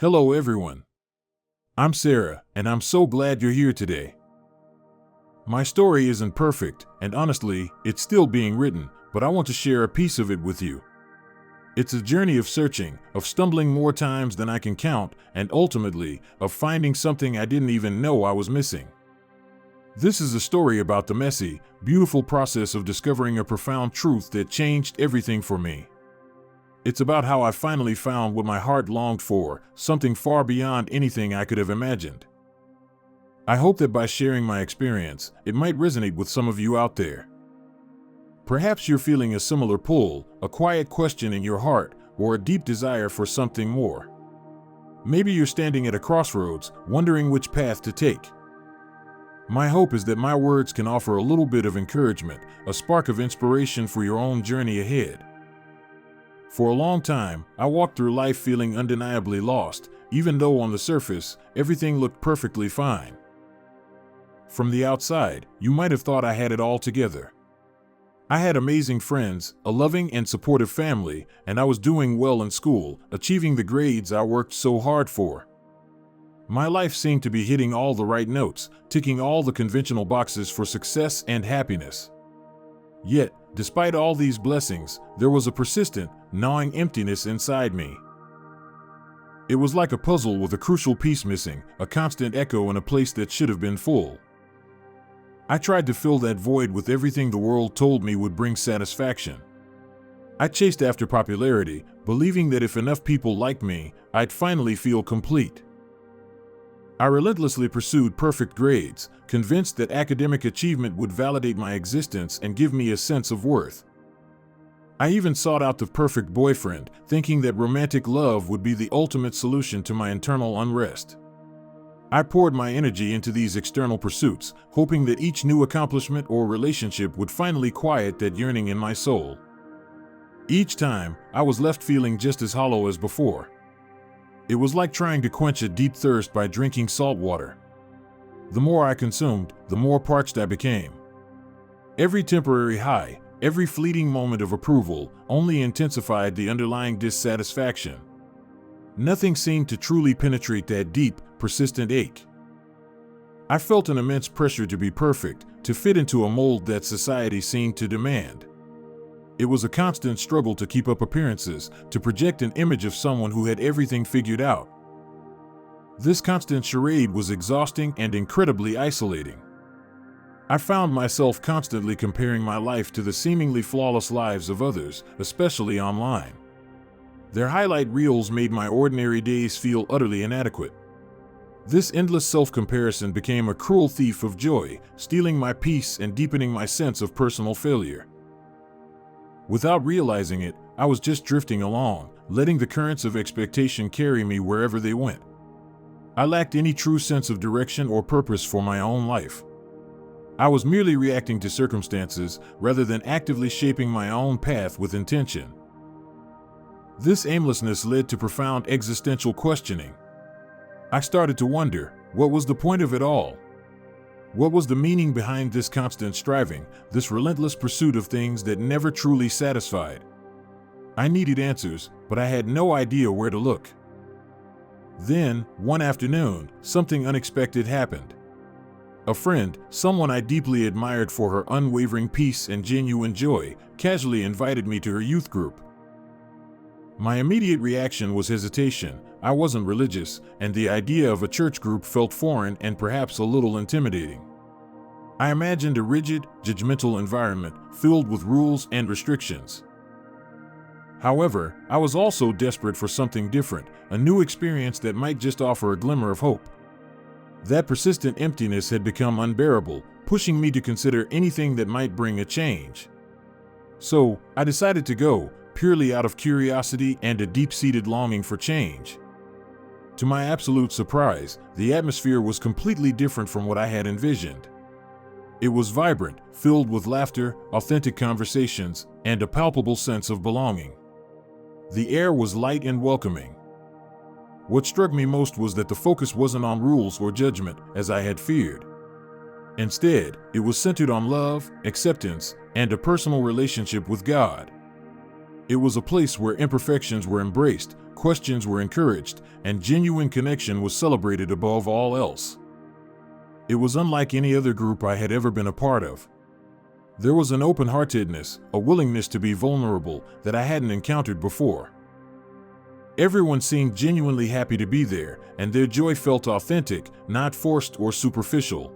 Hello, everyone. I'm Sarah, and I'm so glad you're here today. My story isn't perfect, and honestly, it's still being written, but I want to share a piece of it with you. It's a journey of searching, of stumbling more times than I can count, and ultimately, of finding something I didn't even know I was missing. This is a story about the messy, beautiful process of discovering a profound truth that changed everything for me. It's about how I finally found what my heart longed for, something far beyond anything I could have imagined. I hope that by sharing my experience, it might resonate with some of you out there. Perhaps you're feeling a similar pull, a quiet question in your heart, or a deep desire for something more. Maybe you're standing at a crossroads, wondering which path to take. My hope is that my words can offer a little bit of encouragement, a spark of inspiration for your own journey ahead. For a long time, I walked through life feeling undeniably lost, even though on the surface, everything looked perfectly fine. From the outside, you might have thought I had it all together. I had amazing friends, a loving and supportive family, and I was doing well in school, achieving the grades I worked so hard for. My life seemed to be hitting all the right notes, ticking all the conventional boxes for success and happiness. Yet, despite all these blessings, there was a persistent, gnawing emptiness inside me. It was like a puzzle with a crucial piece missing, a constant echo in a place that should have been full. I tried to fill that void with everything the world told me would bring satisfaction. I chased after popularity, believing that if enough people liked me, I'd finally feel complete. I relentlessly pursued perfect grades, convinced that academic achievement would validate my existence and give me a sense of worth. I even sought out the perfect boyfriend, thinking that romantic love would be the ultimate solution to my internal unrest. I poured my energy into these external pursuits, hoping that each new accomplishment or relationship would finally quiet that yearning in my soul. Each time, I was left feeling just as hollow as before. It was like trying to quench a deep thirst by drinking salt water. The more I consumed, the more parched I became. Every temporary high, every fleeting moment of approval, only intensified the underlying dissatisfaction. Nothing seemed to truly penetrate that deep, persistent ache. I felt an immense pressure to be perfect, to fit into a mold that society seemed to demand. It was a constant struggle to keep up appearances, to project an image of someone who had everything figured out. This constant charade was exhausting and incredibly isolating. I found myself constantly comparing my life to the seemingly flawless lives of others, especially online. Their highlight reels made my ordinary days feel utterly inadequate. This endless self-comparison became a cruel thief of joy, stealing my peace and deepening my sense of personal failure. Without realizing it, I was just drifting along, letting the currents of expectation carry me wherever they went. I lacked any true sense of direction or purpose for my own life. I was merely reacting to circumstances rather than actively shaping my own path with intention. This aimlessness led to profound existential questioning. I started to wonder, what was the point of it all? What was the meaning behind this constant striving, this relentless pursuit of things that never truly satisfied? I needed answers, but I had no idea where to look. Then, one afternoon, something unexpected happened. A friend, someone I deeply admired for her unwavering peace and genuine joy, casually invited me to her youth group. My immediate reaction was hesitation. I wasn't religious, and the idea of a church group felt foreign and perhaps a little intimidating. I imagined a rigid, judgmental environment filled with rules and restrictions. However, I was also desperate for something different, a new experience that might just offer a glimmer of hope. That persistent emptiness had become unbearable, pushing me to consider anything that might bring a change. So, I decided to go, purely out of curiosity and a deep-seated longing for change. To my absolute surprise, the atmosphere was completely different from what I had envisioned. It was vibrant, filled with laughter, authentic conversations, and a palpable sense of belonging. The air was light and welcoming. What struck me most was that the focus wasn't on rules or judgment, as I had feared. Instead, it was centered on love, acceptance, and a personal relationship with God. It was a place where imperfections were embraced, questions were encouraged, and genuine connection was celebrated above all else. It was unlike any other group I had ever been a part of. There was an open-heartedness, a willingness to be vulnerable that I hadn't encountered before. Everyone seemed genuinely happy to be there, and their joy felt authentic, not forced or superficial.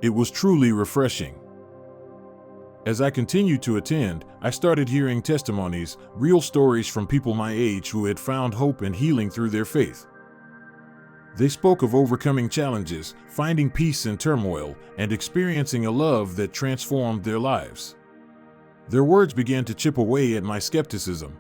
It was truly refreshing. As I continued to attend, I started hearing testimonies, real stories from people my age who had found hope and healing through their faith. They spoke of overcoming challenges, finding peace in turmoil, and experiencing a love that transformed their lives. Their words began to chip away at my skepticism.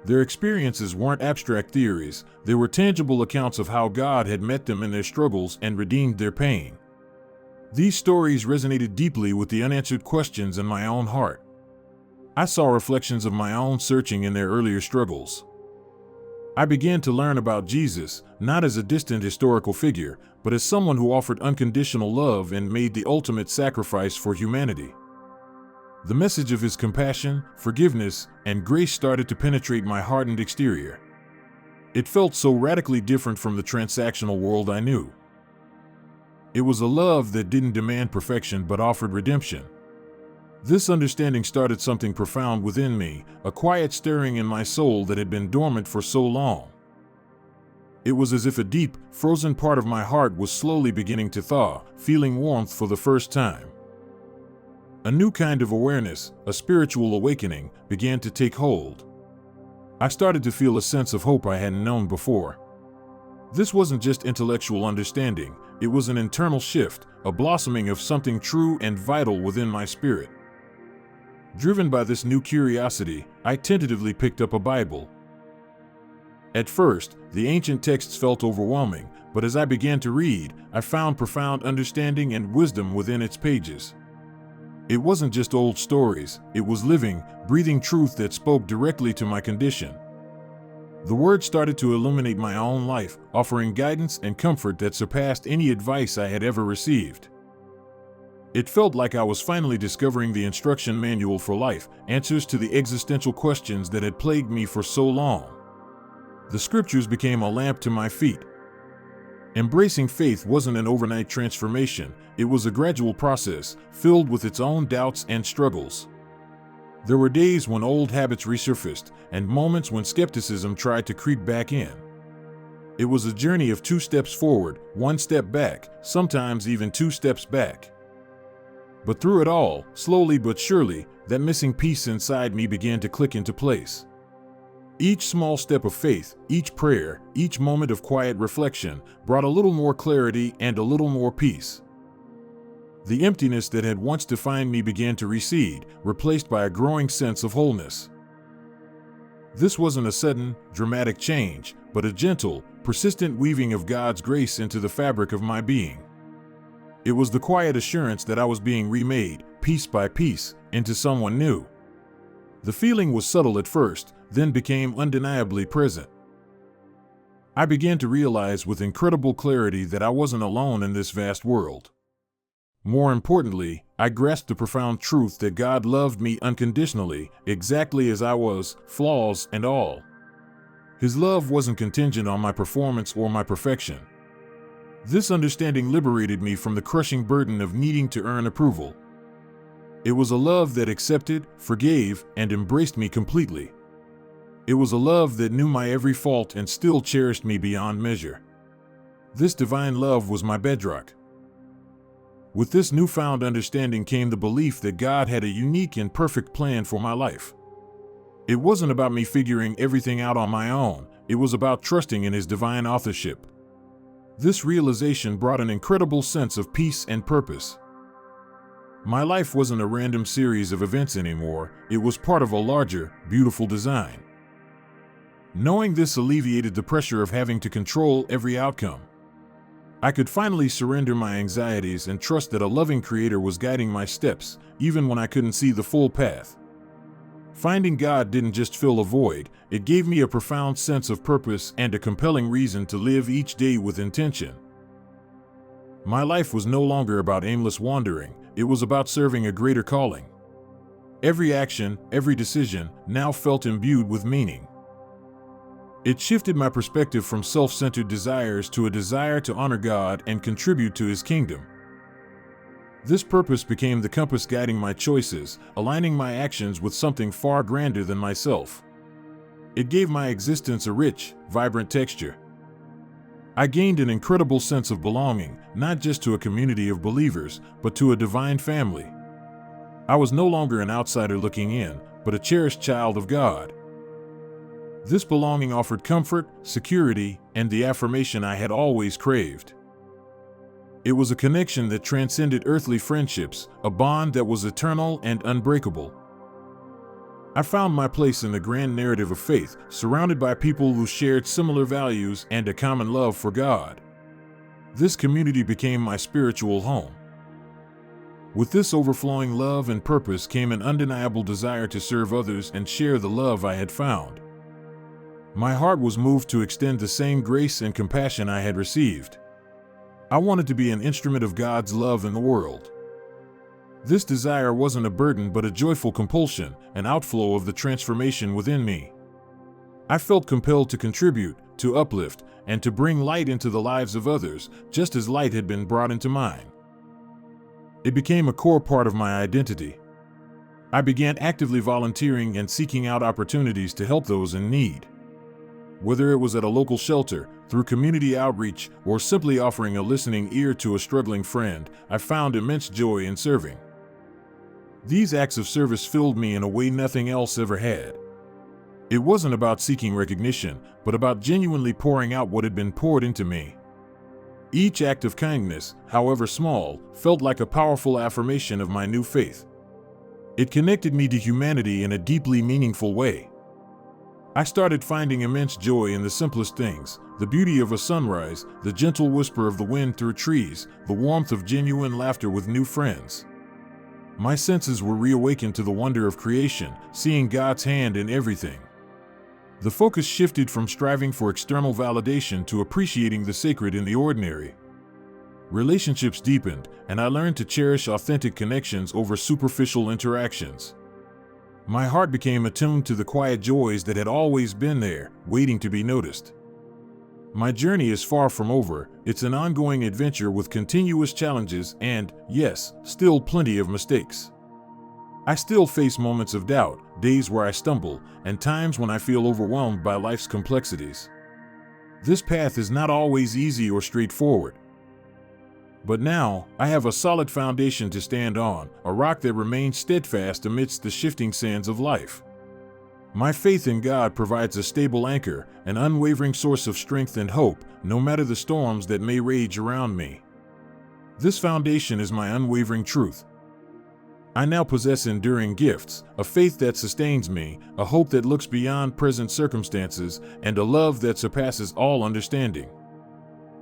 Their experiences weren't abstract theories, they were tangible accounts of how God had met them in their struggles and redeemed their pain. These stories resonated deeply with the unanswered questions in my own heart. I saw reflections of my own searching in their earlier struggles. I began to learn about Jesus, not as a distant historical figure, but as someone who offered unconditional love and made the ultimate sacrifice for humanity. The message of his compassion, forgiveness, and grace started to penetrate my hardened exterior. It felt so radically different from the transactional world I knew. It was a love that didn't demand perfection but offered redemption. This understanding started something profound within me, a quiet stirring in my soul that had been dormant for so long. It was as if a deep, frozen part of my heart was slowly beginning to thaw, feeling warmth for the first time. A new kind of awareness, a spiritual awakening, began to take hold. I started to feel a sense of hope I hadn't known before. This wasn't just intellectual understanding, it was an internal shift, a blossoming of something true and vital within my spirit. Driven by this new curiosity, I tentatively picked up a Bible. At first, the ancient texts felt overwhelming, but as I began to read, I found profound understanding and wisdom within its pages. It wasn't just old stories, it was living, breathing truth that spoke directly to my condition. The Word started to illuminate my own life, offering guidance and comfort that surpassed any advice I had ever received. It felt like I was finally discovering the instruction manual for life, answers to the existential questions that had plagued me for so long. The Scriptures became a lamp to my feet. Embracing faith wasn't an overnight transformation, it was a gradual process, filled with its own doubts and struggles. There were days when old habits resurfaced, and moments when skepticism tried to creep back in. It was a journey of 2 steps forward, 1 step back, sometimes even 2 steps back. But through it all, slowly but surely, that missing piece inside me began to click into place. Each small step of faith, each prayer, each moment of quiet reflection brought a little more clarity and a little more peace. The emptiness that had once defined me began to recede, replaced by a growing sense of wholeness. This wasn't a sudden, dramatic change, but a gentle, persistent weaving of God's grace into the fabric of my being. It was the quiet assurance that I was being remade, piece by piece, into someone new. The feeling was subtle at first, then became undeniably present. I began to realize with incredible clarity that I wasn't alone in this vast world. More importantly, I grasped the profound truth that God loved me unconditionally, exactly as I was, flaws and all. His love wasn't contingent on my performance or my perfection. This understanding liberated me from the crushing burden of needing to earn approval. It was a love that accepted, forgave, and embraced me completely. It was a love that knew my every fault and still cherished me beyond measure. This divine love was my bedrock. With this newfound understanding came the belief that God had a unique and perfect plan for my life. It wasn't about me figuring everything out on my own, it was about trusting in His divine authorship. This realization brought an incredible sense of peace and purpose. My life wasn't a random series of events anymore, it was part of a larger, beautiful design. Knowing this alleviated the pressure of having to control every outcome. I could finally surrender my anxieties and trust that a loving Creator was guiding my steps, even when I couldn't see the full path. Finding God didn't just fill a void, it gave me a profound sense of purpose and a compelling reason to live each day with intention. My life was no longer about aimless wandering, it was about serving a greater calling. Every action, every decision, now felt imbued with meaning. It shifted my perspective from self-centered desires to a desire to honor God and contribute to His kingdom. This purpose became the compass guiding my choices, aligning my actions with something far grander than myself. It gave my existence a rich, vibrant texture. I gained an incredible sense of belonging, not just to a community of believers, but to a divine family. I was no longer an outsider looking in, but a cherished child of God. This belonging offered comfort, security, and the affirmation I had always craved. It was a connection that transcended earthly friendships, a bond that was eternal and unbreakable. I found my place in the grand narrative of faith, surrounded by people who shared similar values and a common love for God. This community became my spiritual home. With this overflowing love and purpose came an undeniable desire to serve others and share the love I had found. My heart was moved to extend the same grace and compassion I had received. I wanted to be an instrument of God's love in the world. This desire wasn't a burden but a joyful compulsion, an outflow of the transformation within me. I felt compelled to contribute, to uplift, and to bring light into the lives of others, just as light had been brought into mine. It became a core part of my identity. I began actively volunteering and seeking out opportunities to help those in need. Whether it was at a local shelter, through community outreach, or simply offering a listening ear to a struggling friend, I found immense joy in serving. These acts of service filled me in a way nothing else ever had. It wasn't about seeking recognition, but about genuinely pouring out what had been poured into me. Each act of kindness, however small, felt like a powerful affirmation of my new faith. It connected me to humanity in a deeply meaningful way. I started finding immense joy in the simplest things: the beauty of a sunrise, the gentle whisper of the wind through trees, the warmth of genuine laughter with new friends. My senses were reawakened to the wonder of creation, seeing God's hand in everything. The focus shifted from striving for external validation to appreciating the sacred in the ordinary. Relationships deepened, and I learned to cherish authentic connections over superficial interactions. My heart became attuned to the quiet joys that had always been there, waiting to be noticed. My journey is far from over. It's an ongoing adventure with continuous challenges and, yes, still plenty of mistakes. I still face moments of doubt, days where I stumble, and times when I feel overwhelmed by life's complexities. This path is not always easy or straightforward. But now, I have a solid foundation to stand on, a rock that remains steadfast amidst the shifting sands of life. My faith in God provides a stable anchor, an unwavering source of strength and hope, no matter the storms that may rage around me. This foundation is my unwavering truth. I now possess enduring gifts, a faith that sustains me, a hope that looks beyond present circumstances, and a love that surpasses all understanding.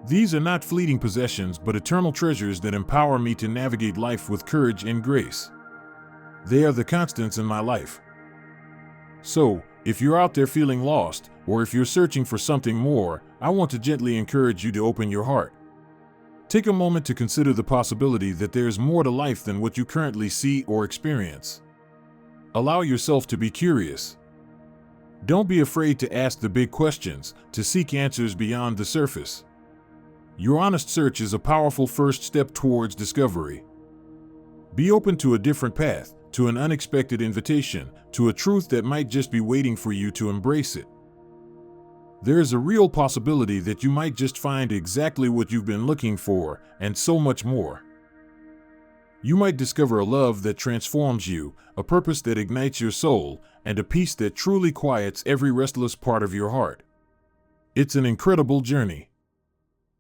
These are not fleeting possessions but eternal treasures that empower me to navigate life with courage and grace. They are the constants in my life. So, if you're out there feeling lost, or if you're searching for something more, I want to gently encourage you to open your heart. Take a moment to consider the possibility that there's more to life than what you currently see or experience. Allow yourself to be curious. Don't be afraid to ask the big questions, to seek answers beyond the surface. Your honest search is a powerful first step towards discovery. Be open to a different path, to an unexpected invitation, to a truth that might just be waiting for you to embrace it. There is a real possibility that you might just find exactly what you've been looking for, and so much more. You might discover a love that transforms you, a purpose that ignites your soul, and a peace that truly quiets every restless part of your heart. It's an incredible journey.